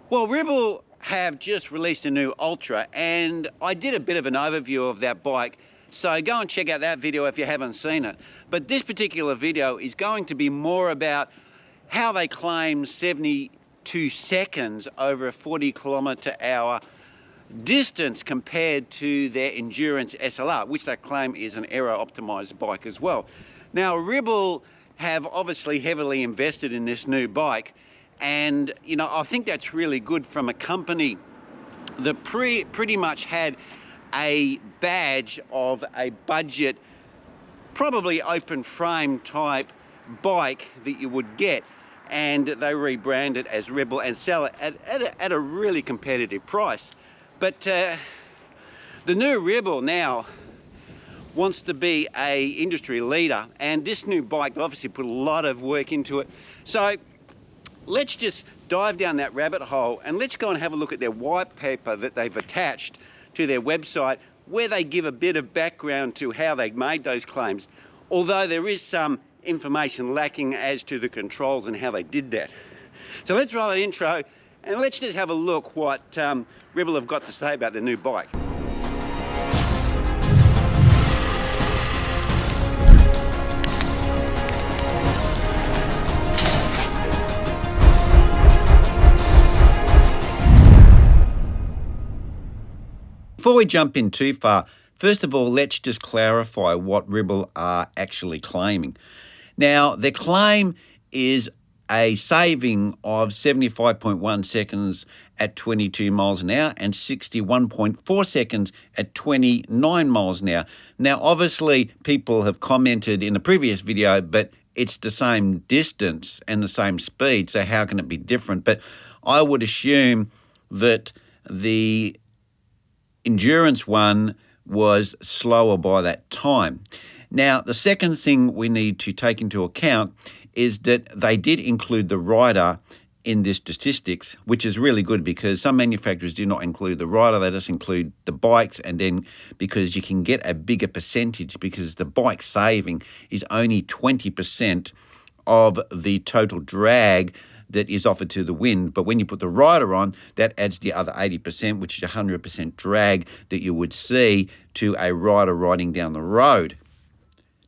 Well, RIBBLE have just released a new Ultra, and I did a bit of an overview of that bike, so go and check out that video if you haven't seen it. But this particular video is going to be more about how they claim 72 seconds over a 40km/h distance compared to their Endurance SLR, which they claim is an aero-optimized bike as well. Now, RIBBLE have obviously heavily invested in this new bike, and I think that's really good from a company that pretty much had a badge of a budget, probably open frame type bike that you would get, and they rebrand it as RIBBLE and sell it at a really competitive price. But the new RIBBLE now wants to be a industry leader, and this new bike obviously put a lot of work into it. So let's just dive down that rabbit hole and let's go and have a look at their white paper that they've attached to their website, where they give a bit of background to how they made those claims, although there is some information lacking as to the controls and how they did that. So let's roll that intro and let's just have a look what RIBBLE have got to say about their new bike. Before we jump in too far, first of all, let's just clarify what RIBBLE are actually claiming. Now, their claim is a saving of 75.1 seconds at 22 miles an hour and 61.4 seconds at 29 miles an hour. Now, obviously, people have commented in the previous video, but it's the same distance and the same speed, so how can it be different? But I would assume that the Endurance one was slower by that time. Now, the second thing we need to take into account is that they did include the rider in this statistics, which is really good because some manufacturers do not include the rider, they just include the bikes, and then because you can get a bigger percentage because the bike saving is only 20% of the total drag that is offered to the wind. But when you put the rider on, that adds the other 80%, which is 100% drag that you would see to a rider riding down the road.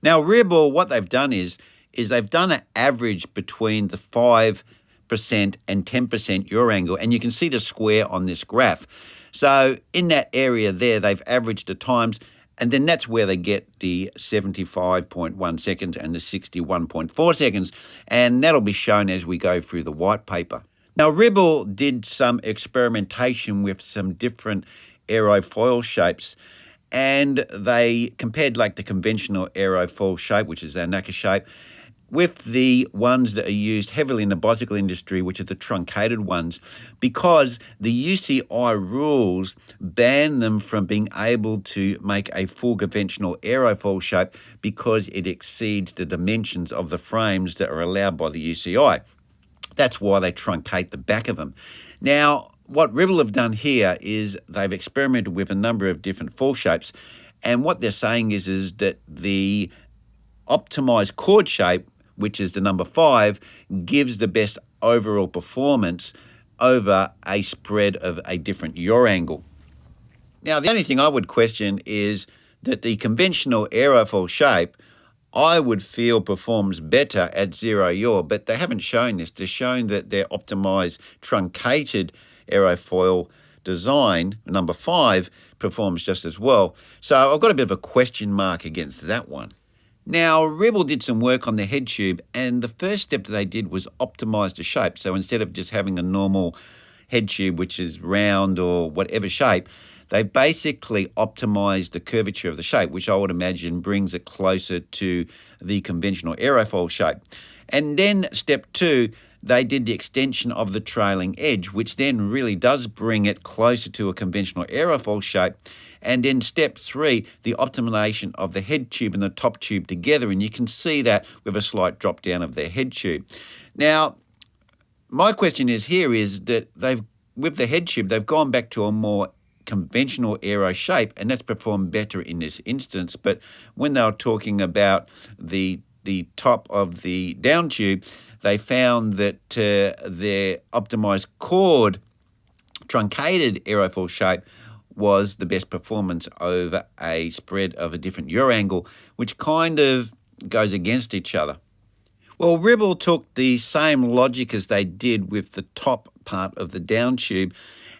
Now, RIBBLE, what they've done is they've done an average between the 5% and 10% yaw angle, and you can see the square on this graph. So in that area there, they've averaged the times, and then that's where they get the 75.1 seconds and the 61.4 seconds, and that'll be shown as we go through the white paper. Now, RIBBLE did some experimentation with some different aerofoil shapes, and they compared like the conventional aerofoil shape, which is their knacker shape, with the ones that are used heavily in the bicycle industry, which are the truncated ones, because the UCI rules ban them from being able to make a full conventional aerofoil shape because it exceeds the dimensions of the frames that are allowed by the UCI. That's why they truncate the back of them. Now, what RIBBLE have done here is they've experimented with a number of different foil shapes, and what they're saying is that the optimized chord shape, which is the number 5, gives the best overall performance over a spread of a different yaw angle. Now, the only thing I would question is that the conventional aerofoil shape, I would feel performs better at 0 yaw, but they haven't shown this. They're showing that their optimized truncated aerofoil design, number 5, performs just as well. So I've got a bit of a question mark against that one. Now, RIBBLE did some work on the head tube, and the first step that they did was optimize the shape. So instead of just having a normal head tube, which is round or whatever shape, they basically optimized the curvature of the shape, which I would imagine brings it closer to the conventional aerofoil shape. And then step 2, they did the extension of the trailing edge, which then really does bring it closer to a conventional aerofoil shape. And then step 3, the optimization of the head tube and the top tube together. And you can see that with a slight drop down of their head tube. Now, my question is that with the head tube, they've gone back to a more conventional aero shape, and that's performed better in this instance. But when they were talking about the top of the down tube, they found that their optimized chord truncated aerofoil shape was the best performance over a spread of a different yaw angle, which kind of goes against each other. Well, RIBBLE took the same logic as they did with the top part of the down tube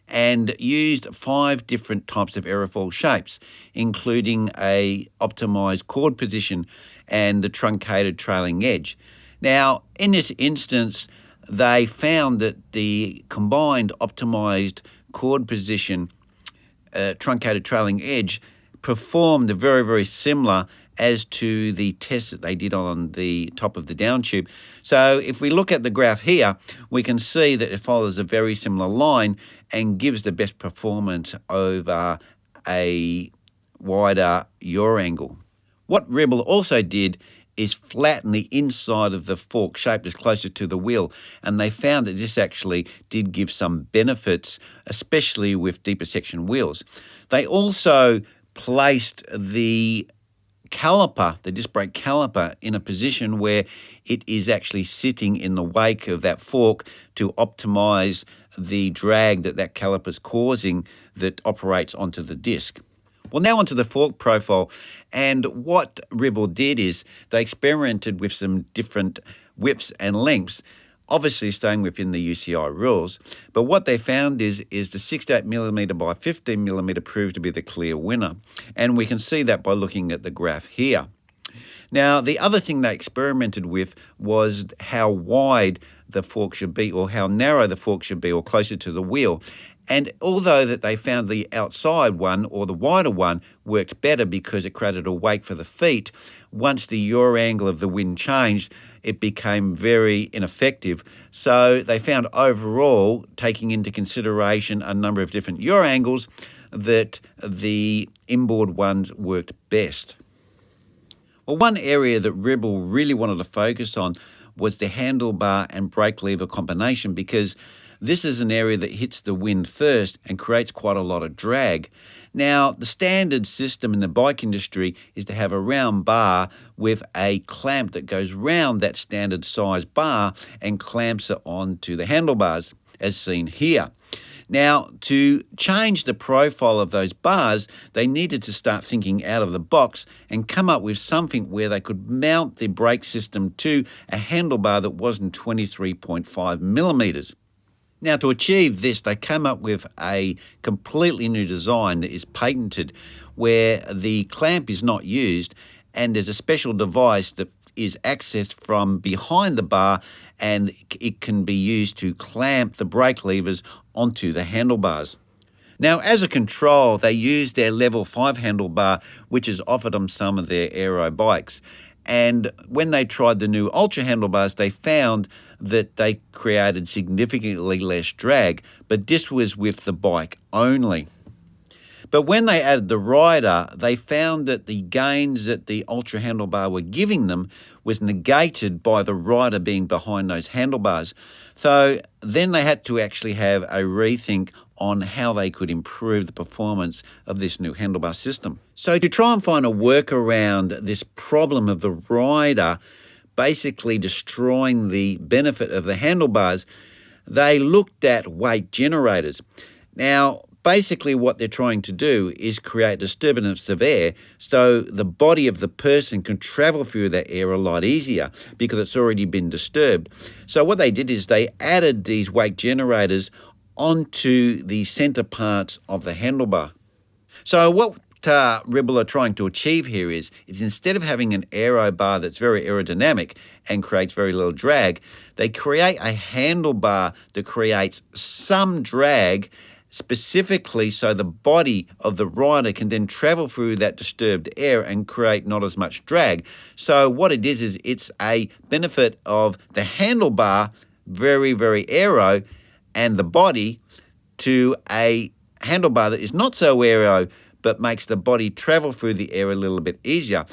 and used 5 different types of aerofoil shapes, including a optimized chord position and the truncated trailing edge. Now, in this instance, they found that the combined optimized chord position, truncated trailing edge, performed very, very similar as to the test that they did on the top of the down tube. So if we look at the graph here, we can see that it follows a very similar line and gives the best performance over a wider yaw angle. What RIBBLE also did is flatten the inside of the fork shape as closer to the wheel, and they found that this actually did give some benefits, especially with deeper section wheels. They also placed the caliper, the disc brake caliper, in a position where it is actually sitting in the wake of that fork to optimize the drag that caliper is causing that operates onto the disc. Well, now onto the fork profile, and what RIBBLE did is they experimented with some different widths and lengths, obviously staying within the UCI rules, but what they found is the 68mm by 15mm proved to be the clear winner, and we can see that by looking at the graph here. Now, the other thing they experimented with was how wide the fork should be, or how narrow the fork should be, or closer to the wheel. And although that they found the outside one, or the wider one, worked better because it created a wake for the feet, once the yaw angle of the wind changed, it became very ineffective. So they found overall, taking into consideration a number of different yaw angles, that the inboard ones worked best. Well, one area that RIBBLE really wanted to focus on was the handlebar and brake lever combination, because this is an area that hits the wind first and creates quite a lot of drag. Now, the standard system in the bike industry is to have a round bar with a clamp that goes round that standard size bar and clamps it onto the handlebars, as seen here. Now, to change the profile of those bars, they needed to start thinking out of the box and come up with something where they could mount the brake system to a handlebar that wasn't 23.5mm. Now, to achieve this, they came up with a completely new design that is patented, where the clamp is not used and there's a special device that is accessed from behind the bar, and it can be used to clamp the brake levers onto the handlebars. Now, as a control, they used their level 5 handlebar, which is offered on some of their aero bikes. And when they tried the new Ultra handlebars, they found that they created significantly less drag, but this was with the bike only. But when they added the rider, they found that the gains that the Ultra handlebar were giving them was negated by the rider being behind those handlebars. So then they had to actually have a rethink on how they could improve the performance of this new handlebar system. So to try and find a workaround this problem of the rider basically destroying the benefit of the handlebars, they looked at weight generators. Now, basically what they're trying to do is create disturbance of air so the body of the person can travel through that air a lot easier because it's already been disturbed. So what they did is they added these weight generators onto the center parts of the handlebar. So what RIBBLE are trying to achieve here is instead of having an aero bar that's very aerodynamic and creates very little drag, they create a handlebar that creates some drag, specifically so the body of the rider can then travel through that disturbed air and create not as much drag. So what it is it's a benefit of the handlebar, very, very aero, and the body to a handlebar that is not so aero, but makes the body travel through the air a little bit easier.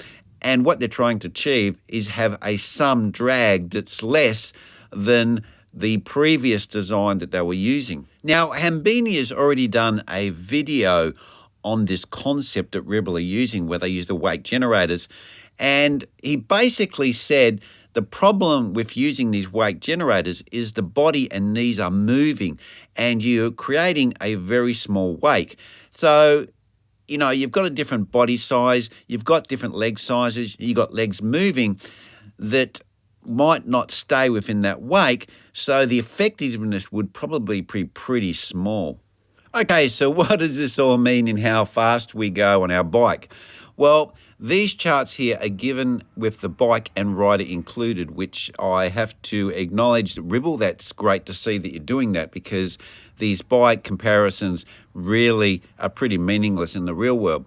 And what they're trying to achieve is have a some drag that's less than the previous design that they were using. Now, Hambini has already done a video on this concept that RIBBLE are using, where they use the weight generators, and he basically said The problem with using these wake generators is the body and knees are moving and you're creating a very small wake. So, you know, you've got a different body size, you've got different leg sizes, you've got legs moving that might not stay within that wake, so the effectiveness would probably be pretty small. Okay, so what does this all mean in how fast we go on our bike? Well, these charts here are given with the bike and rider included, which I have to acknowledge, RIBBLE, that's great to see that you're doing that, because these bike comparisons really are pretty meaningless in the real world.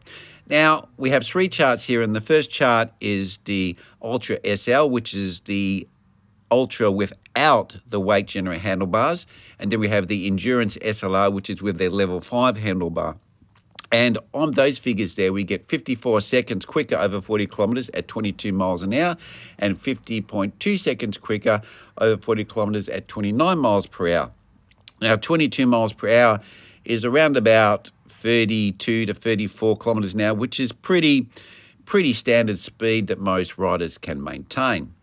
Now, we have three charts here, and the first chart is the Ultra SL, which is the Ultra without the wake generator handlebars, and then we have the Endurance SLR, which is with their level 5 handlebar. And on those figures there, we get 54 seconds quicker over 40 kilometres at 22 miles an hour and 50.2 seconds quicker over 40 kilometres at 29 miles per hour. Now, 22 miles per hour is around about 32 to 34 kilometres an hour, which is pretty standard speed that most riders can maintain.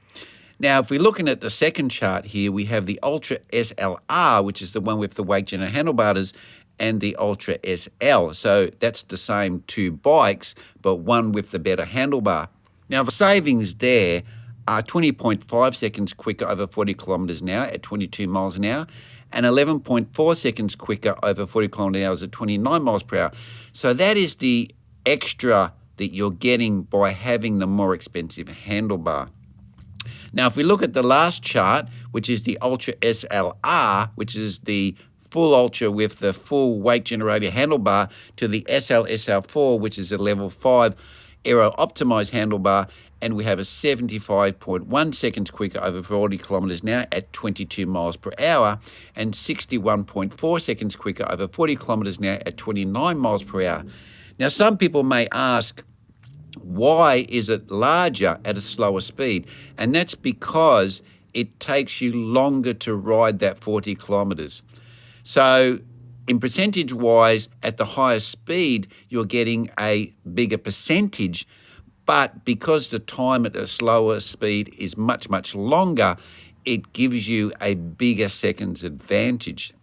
Now, if we're looking at the second chart here, we have the Ultra SLR, which is the one with the wake generator handlebars, and the Ultra SL. So that's the same two bikes, but one with the better handlebar. Now, the savings there are 20.5 seconds quicker over 40 kilometres an hour at 22 miles an hour, and 11.4 seconds quicker over 40 kilometre hours at 29 miles per hour. So that is the extra that you're getting by having the more expensive handlebar. Now, if we look at the last chart, which is the Ultra SLR, which is the full Ultra with the full wake generator handlebar, to the SL4, which is a level 5 aero optimized handlebar, and we have a 75.1 seconds quicker over 40 kilometres an hour at 22 miles per hour, and 61.4 seconds quicker over 40 kilometres an hour at 29 miles per hour. Now, some people may ask, why is it larger at a slower speed? And that's because it takes you longer to ride that 40 kilometres. So in percentage-wise, at the higher speed, you're getting a bigger percentage, but because the time at a slower speed is much, much longer, it gives you a bigger seconds advantage.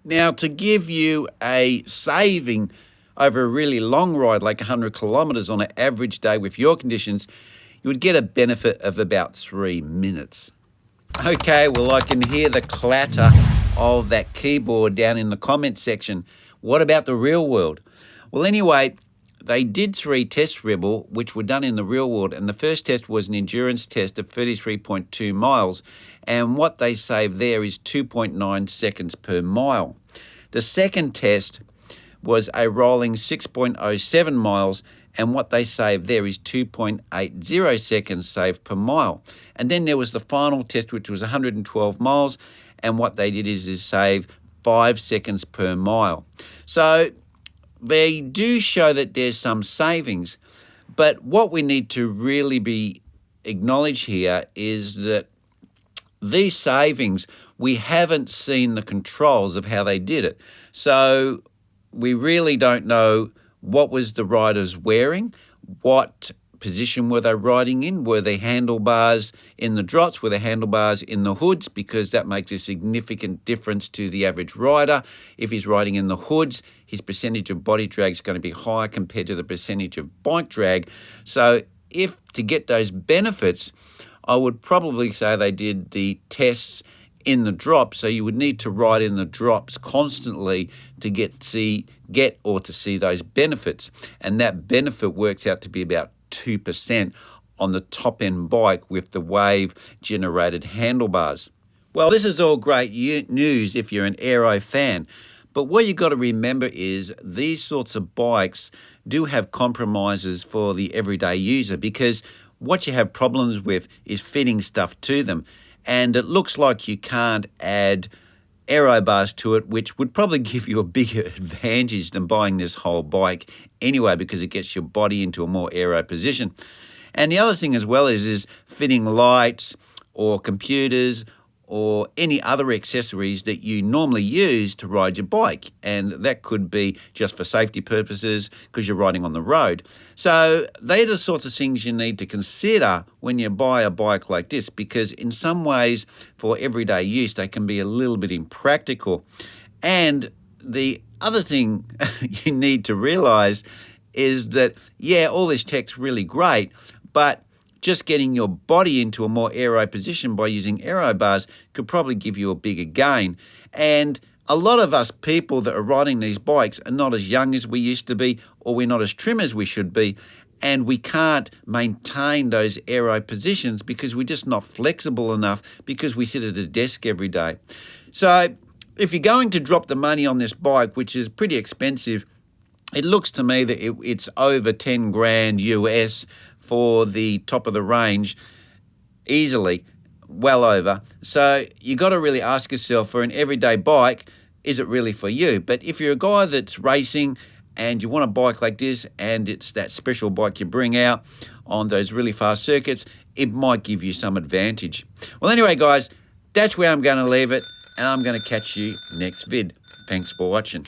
Now, to give you a saving over a really long ride, like 100 kilometres on an average day with your conditions, you would get a benefit of about 3 minutes. Okay, well, I can hear the clatter of that keyboard down in the comments section. What about the real world? Well, anyway, they did 3 tests, RIBBLE, which were done in the real world, and the first test was an endurance test of 33.2 miles, and what they saved there is 2.9 seconds per mile. The second test was a rolling 6.07 miles, and what they saved there is 2.80 seconds saved per mile. And then there was the final test, which was 112 miles, and what they did is save 5 seconds per mile. So they do show that there's some savings, but what we need to really be acknowledged here is that these savings, we haven't seen the controls of how they did it. So we really don't know what was the riders wearing, what position were they riding in, were they handlebars in the drops, were they handlebars in the hoods, because that makes a significant difference to the average rider. If he's riding in the hoods, his percentage of body drag is going to be higher compared to the percentage of bike drag. So if to get those benefits, I would probably say they did the tests in the drops, so you would need to ride in the drops constantly to see those benefits, and that benefit works out to be about 2% on the top end bike with the wave generated handlebars. Well, this is all great news if you're an aero fan, but what you've got to remember is these sorts of bikes do have compromises for the everyday user, because what you have problems with is fitting stuff to them. And it looks like you can't add aero bars to it, which would probably give you a bigger advantage than buying this whole bike anyway, because it gets your body into a more aero position. And the other thing as well is fitting lights or computers or any other accessories that you normally use to ride your bike. And that could be just for safety purposes because you're riding on the road. So they're the sorts of things you need to consider when you buy a bike like this, because in some ways for everyday use they can be a little bit impractical. And the other thing you need to realize is that, yeah, all this tech's really great, but just getting your body into a more aero position by using aero bars could probably give you a bigger gain. And a lot of us people that are riding these bikes are not as young as we used to be, or we're not as trim as we should be, and we can't maintain those aero positions because we're just not flexible enough because we sit at a desk every day. So if you're going to drop the money on this bike, which is pretty expensive, it looks to me that it's over 10 grand US for the top of the range, easily, well over. So you got to really ask yourself, for an everyday bike, is it really for you? But if you're a guy that's racing and you want a bike like this, and it's that special bike you bring out on those really fast circuits, it might give you some advantage. Well, anyway, guys, that's where I'm going to leave it, and I'm going to catch you next vid. Thanks for watching.